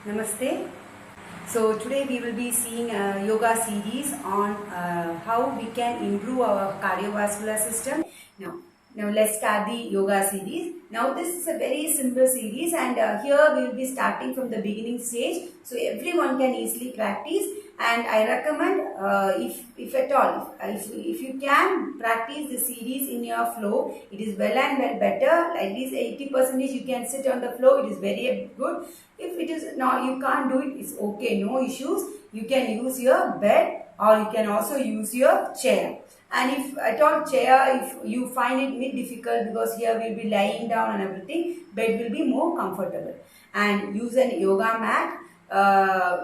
Namaste. So today we will be seeing a yoga series on how we can improve our cardiovascular system. Now, now let's start the yoga series. Now this is a very simple series, and here we will be starting from the beginning stage, so everyone can easily practice. And I recommend, if at all, if you can practice the series in your flow, it is well and well better. At least 80% you can sit on the floor. It is very good. If it is not, you can't do it, it's okay, no issues. You can use your bed, or you can also use your chair. And if at all chair, if you find it bit difficult, because here we'll be lying down and everything, bed will be more comfortable. And use an yoga mat,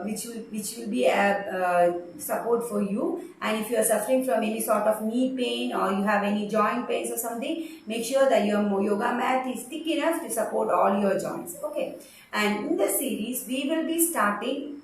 which will be a support for you. And if you are suffering from any sort of knee pain, or you have any joint pains or something, make sure that your yoga mat is thick enough to support all your joints. Okay. And in the series, we will be starting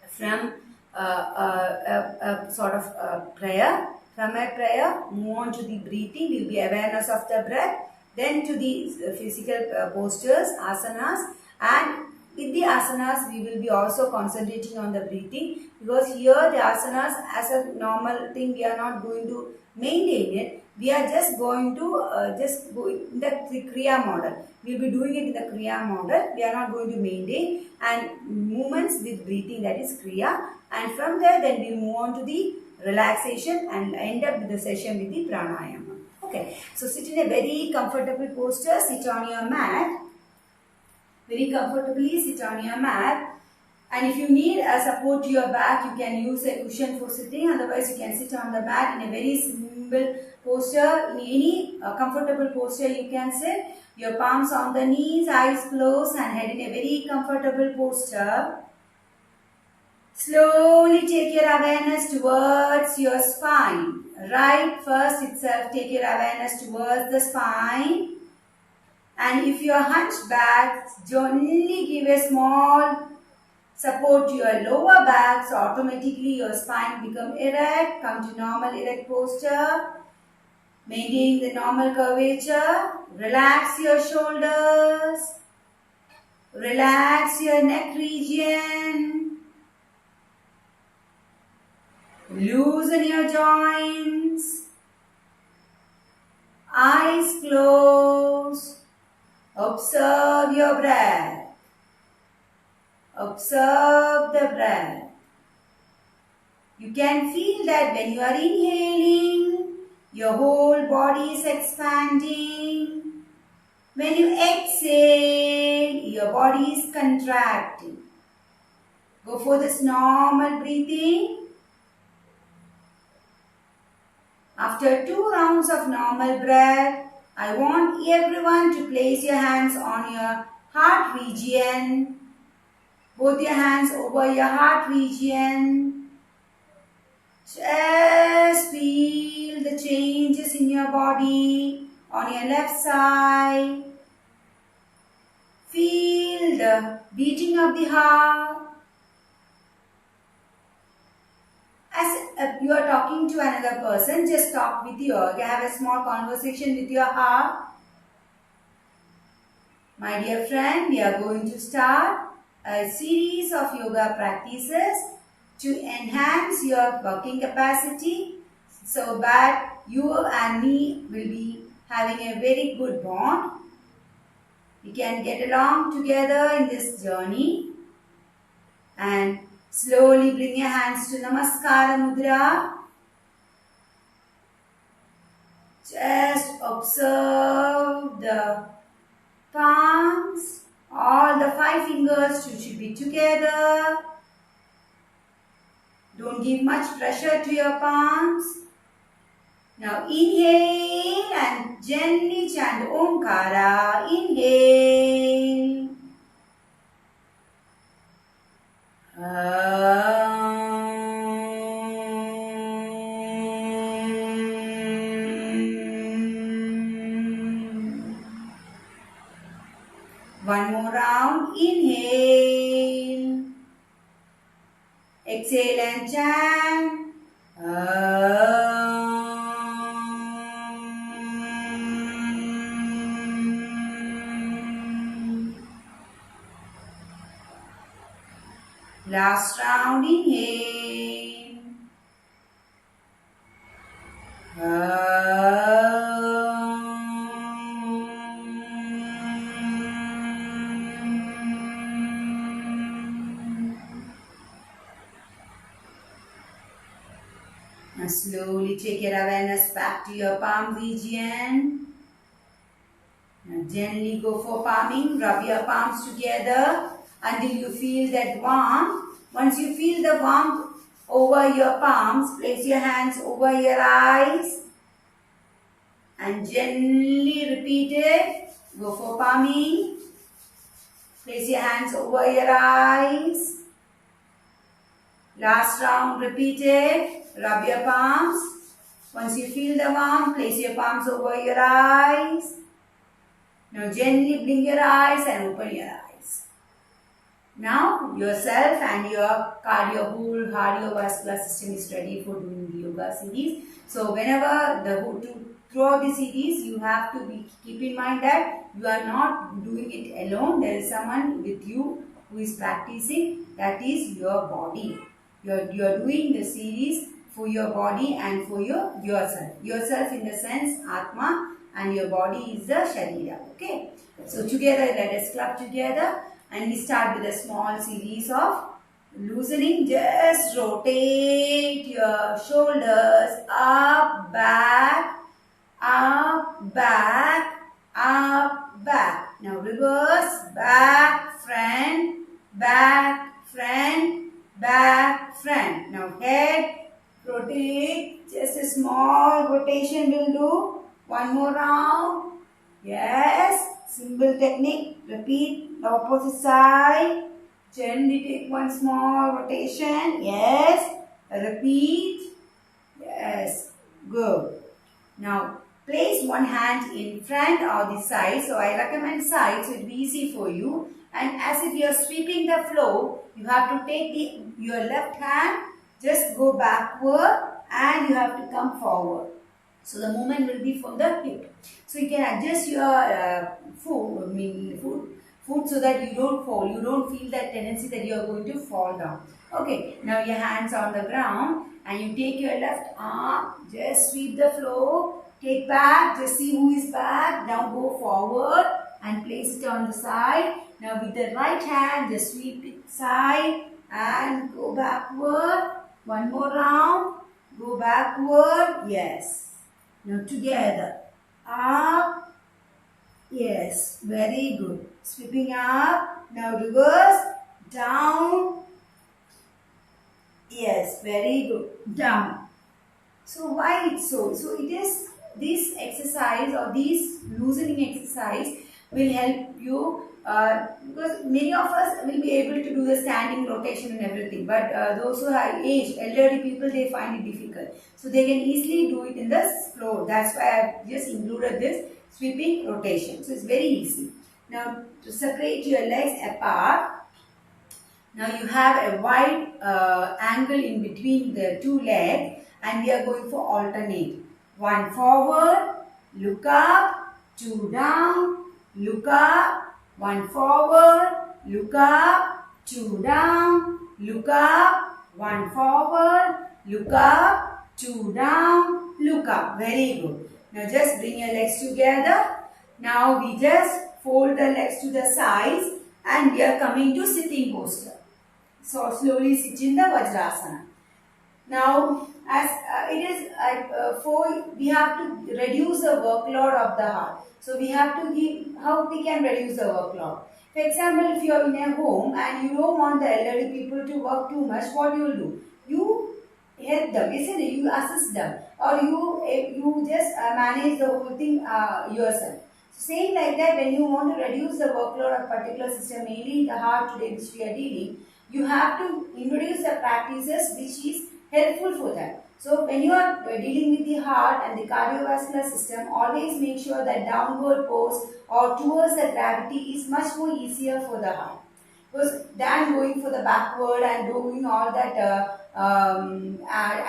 from a sort of a prayer. From a prayer, move on to the breathing, will be awareness of the breath, then to the physical postures, asanas, and with the asanas, we will be also concentrating on the breathing, because here the asanas, as a normal thing, we are not going to maintain it. We are just going to just go in the Kriya model. We will be doing it in the Kriya model. We are not going to maintain, and movements with breathing, that is Kriya. And from there, then we move on to the relaxation and end up with the session with the pranayama. Okay, so sit in a very comfortable posture. Sit on your mat. Very comfortably sit on your mat. And if you need a support to your back, you can use a cushion for sitting. Otherwise, you can sit on the mat in a very simple posture. In any comfortable posture, you can sit. Your palms on the knees, eyes closed, and head in a very comfortable posture. Slowly take your awareness towards your spine. Right first itself, take your awareness towards the spine. And if you are hunched back, gently give a small support to your lower back, so automatically your spine become erect. Come to normal erect posture. Maintaining the normal curvature. Relax your shoulders. Relax your neck region. Loosen your joints. Eyes closed. Observe your breath. Observe the breath. You can feel that when you are inhaling, your whole body is expanding. When you exhale, your body is contracting. Go for this normal breathing. After 2 rounds of normal breath, I want everyone to place your hands on your heart region. Both your hands over your heart region. Just feel the changes in your body on your left side. Feel the beating of the heart. As you are talking to another person, just talk with have a small conversation with your heart. My dear friend, we are going to start a series of yoga practices to enhance your working capacity, so that you and me will be having a very good bond. We can get along together in this journey. And slowly bring your hands to Namaskara Mudra. Just observe the palms. All the 5 fingers should be together. Don't give much pressure to your palms. Now inhale and gently chant Omkara. Inhale. One more round. Inhale. Exhale and chant. Last round, inhale. Now slowly take your awareness back to your palm region. Now gently go for palming. Rub your palms together until you feel that warmth. Once you feel the warmth over your palms, place your hands over your eyes and gently repeat it. Go for palming. Place your hands over your eyes. Last round, repeat it. Rub your palms. Once you feel the warmth, place your palms over your eyes. Now gently blink your eyes and open your eyes. Now yourself and your whole cardiovascular system is ready for doing the yoga series. So whenever throughout the series, you have to keep in mind that you are not doing it alone. There is someone with you who is practicing. That is your body. You are doing the series for your body and for yourself. Yourself in the sense Atma, and your body is the Sharira. Okay. So together, let us clap together, and we start with a small series of loosening. Just rotate your shoulders up, back, up, back, up, back. Now reverse, back, front, back, front, back, front. Now head, rotate, just a small rotation will do. One more round. Yes, simple technique. Repeat the opposite side. Gently take one small rotation. Yes, repeat. Yes, good. Now place one hand in front or the side. So I recommend side, so it will be easy for you. And as if you are sweeping the floor, you have to take your left hand, just go backward, and you have to come forward. So the movement will be from the hip. So you can adjust your foot so that you don't fall. You don't feel that tendency that you are going to fall down. Okay. Now your hands on the ground and you take your left arm. Just sweep the floor. Take back. Just see who is back. Now go forward and place it on the side. Now with the right hand, just sweep it side and go backward. One more round. Go backward. Yes. Now together, up, yes, very good. Sweeping up, now reverse, down, yes, very good, down. So why it's so? So it is this exercise or this loosening exercise will help you because many of us will be able to do the standing rotation and everything, but those who are aged, elderly people, they find it difficult. So they can easily do it in the floor. That's why I have just included this sweeping rotation. So it's very easy. Now to separate your legs apart, now you have a wide angle in between the two legs, and we are going for alternate. One forward, look up, two down, look up, one forward, look up, two down, look up, one forward, look up, two down, look up. Very good. Now just bring your legs together. Now we just fold the legs to the sides and we are coming to sitting posture. So slowly sit in the Vajrasana. Now as it is we have to reduce the workload of the heart. So we have to give how we can reduce the workload. For example, if you are in a home and you don't want the elderly people to work too much, what you will do? You help them, isn't it? You assist them, or you just manage the whole thing yourself. Same like that, when you want to reduce the workload of particular system, mainly the heart today which we are dealing, you have to introduce the practices which is helpful for that. So when you are dealing with the heart and the cardiovascular system, always make sure that downward pose or towards the gravity is much more easier for the heart. Because than going for the backward and doing all that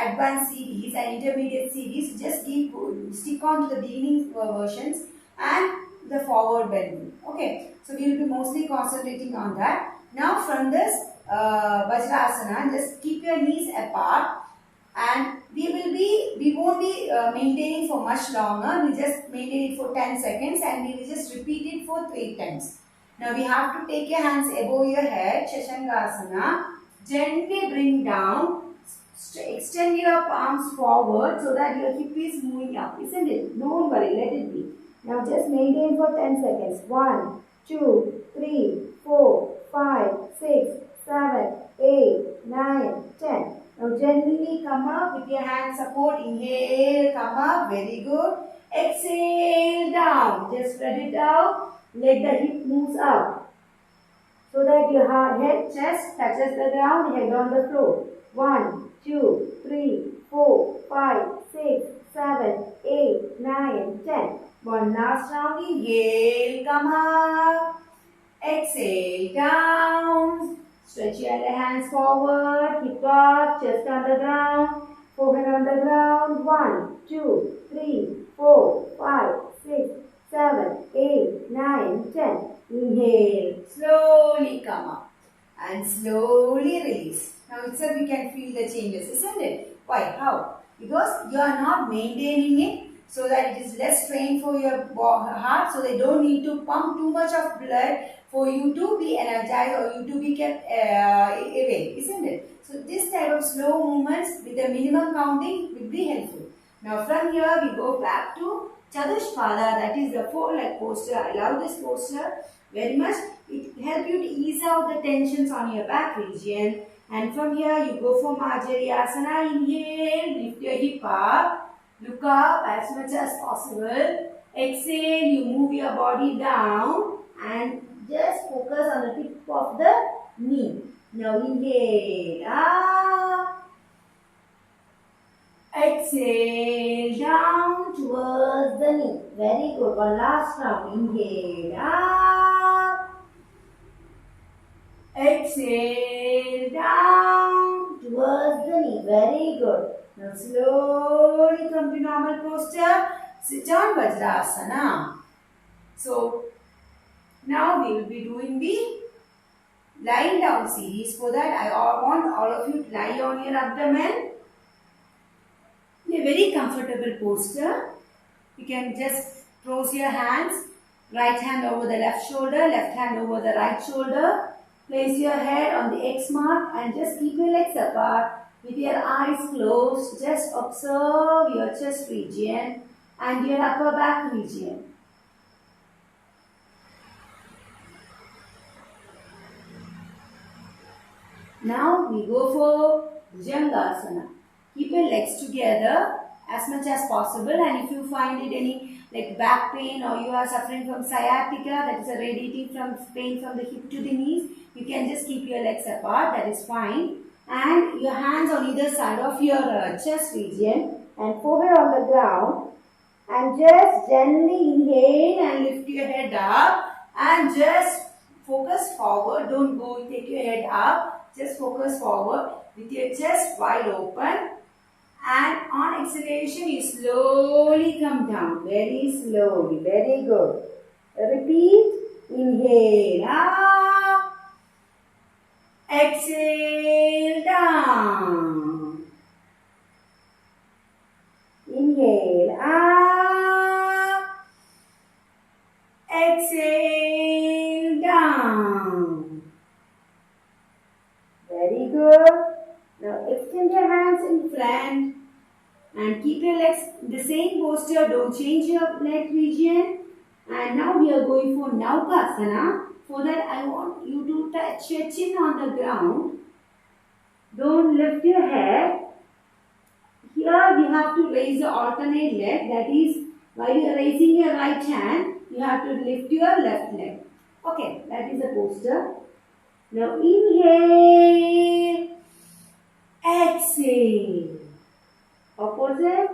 advanced series and intermediate series, just stick on to the beginning versions and the forward bending. Okay, so we will be mostly concentrating on that. Now from this Vajrasana. Just keep your knees apart, and we won't be maintaining for much longer. We just maintain it for 10 seconds, and we will just repeat it for 3 times. Now we have to take your hands above your head, Shashangasana. Gently bring down. Extend your palms forward so that your hip is moving up, isn't it? Don't worry, let it be. Now just maintain for 10 seconds. 1, 2, 3, 4, 5, 6, 7, 8, 9, 10. Now gently come up with your hand support. Inhale, come up. Very good. Exhale, down. Just spread it out. Let the hip moves up so that your head, chest touches the ground, head on the floor. 1, 2, 3, 4, 5, 6, 7, 8, 9, 10. One last round. Inhale, come up. Exhale, down. Stretch your hands forward, hip up, chest on the ground, forehead on the ground. 1, 2, 3, 4, 5, 6, 7, 8, 9, 10. Inhale, slowly come up and slowly release. Now itself you can feel the changes, isn't it? Why? How? Because you are not maintaining it, so that it is less strain for your heart, so they don't need to pump too much of blood for you to be energized or you to be kept awake, isn't it? So this type of slow movements with the minimum counting will be helpful. Now from here we go back to Chadushpada, that is the 4-leg posture. I love this posture very much. It helps you to ease out the tensions on your back region. And from here you go for Marjariyasana. Inhale, lift your hip up. Look up as much as possible. Exhale, you move your body down and just focus on the tip of the knee. Now inhale, up. Exhale, down towards the knee. Very good. One last round. Inhale, up. Exhale, down towards the knee. Very good. Now slowly come to normal posture. Sit on Vajrasana. So now we will be doing the lying down series. For that I want all of you to lie on your abdomen in a very comfortable posture. You can just cross your hands. Right hand over the left shoulder, left hand over the right shoulder. Place your head on the X mark and just keep your legs apart. With your eyes closed, just observe your chest region and your upper back region. Now we go for Bhujangasana. Keep your legs together as much as possible, and if you find it any like back pain or you are suffering from sciatica, that is a radiating from pain from the hip to the knees, you can just keep your legs apart, that is fine. And your hands on either side of your chest region and forehead on the ground, and just gently inhale and lift your head up and just focus forward. Don't go take your head up, just focus forward with your chest wide open, and on exhalation you slowly come down, very slowly. Very good. Repeat. Inhale up. Exhale, down. Inhale, up. Exhale, down. Very good. Now extend your hands in front and keep your legs in the same posture. Don't change your leg region. And now we are going for Naukasana. For that I want you to touch your chin on the ground. Don't lift your head. Here we have to raise the alternate leg. That is, while you are raising your right hand, you have to lift your left leg. Okay, that is the posture. Now inhale. Exhale. Opposite.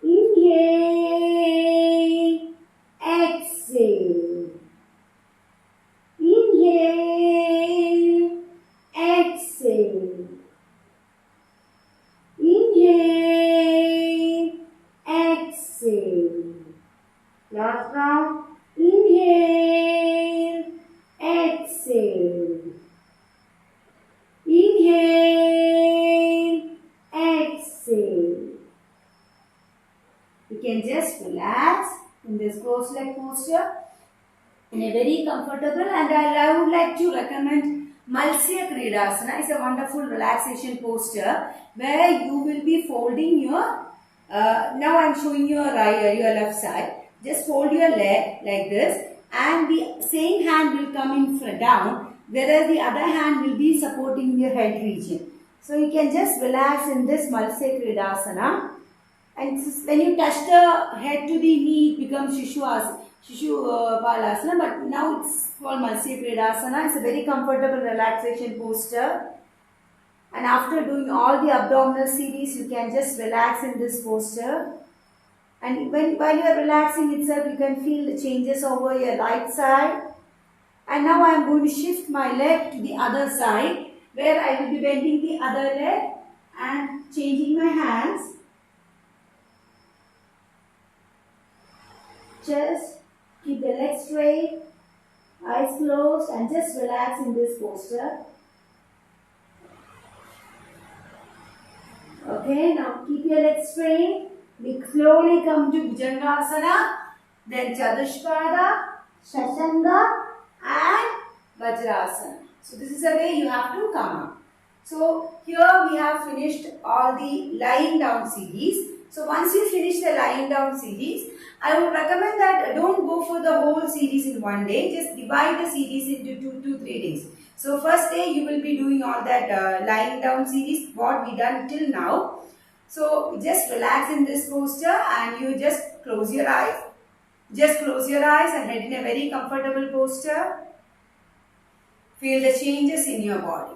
Inhale. Exhale. Inhale. Exhale. Inhale. Exhale. Last round. Inhale. Exhale. can just relax in this closed leg posture in a very comfortable, and I would like to recommend Matsya Kridasana. It's a wonderful relaxation posture where you will be folding your, now I am showing your your left side. Just fold your leg like this, and the same hand will come in front down, whereas the other hand will be supporting your head region. So you can just relax in this Matsya Kridasana. And when you touch the head to the knee, it becomes Shishupala, but now it's called Matsya Kridasana. It's a very comfortable relaxation posture. And after doing all the abdominal series, you can just relax in this posture. And while you are relaxing itself, you can feel the changes over your right side. And now I am going to shift my leg to the other side, where I will be bending the other leg and changing my hands. Just keep the leg straight, eyes closed, and just relax in this posture. Okay, now keep your legs straight. We slowly come to Bhujangasana, then Chaturshpada, Shasanga, and Vajrasana. So this is the way you have to come up. So here we have finished all the lying down series. So once you finish the lying down series, I would recommend that don't go for the whole series in one day. Just divide the series into 2 to 3 days. So first day you will be doing all that lying down series, what we done till now. So just relax in this posture and you just close your eyes. Just close your eyes and head in a very comfortable posture. Feel the changes in your body.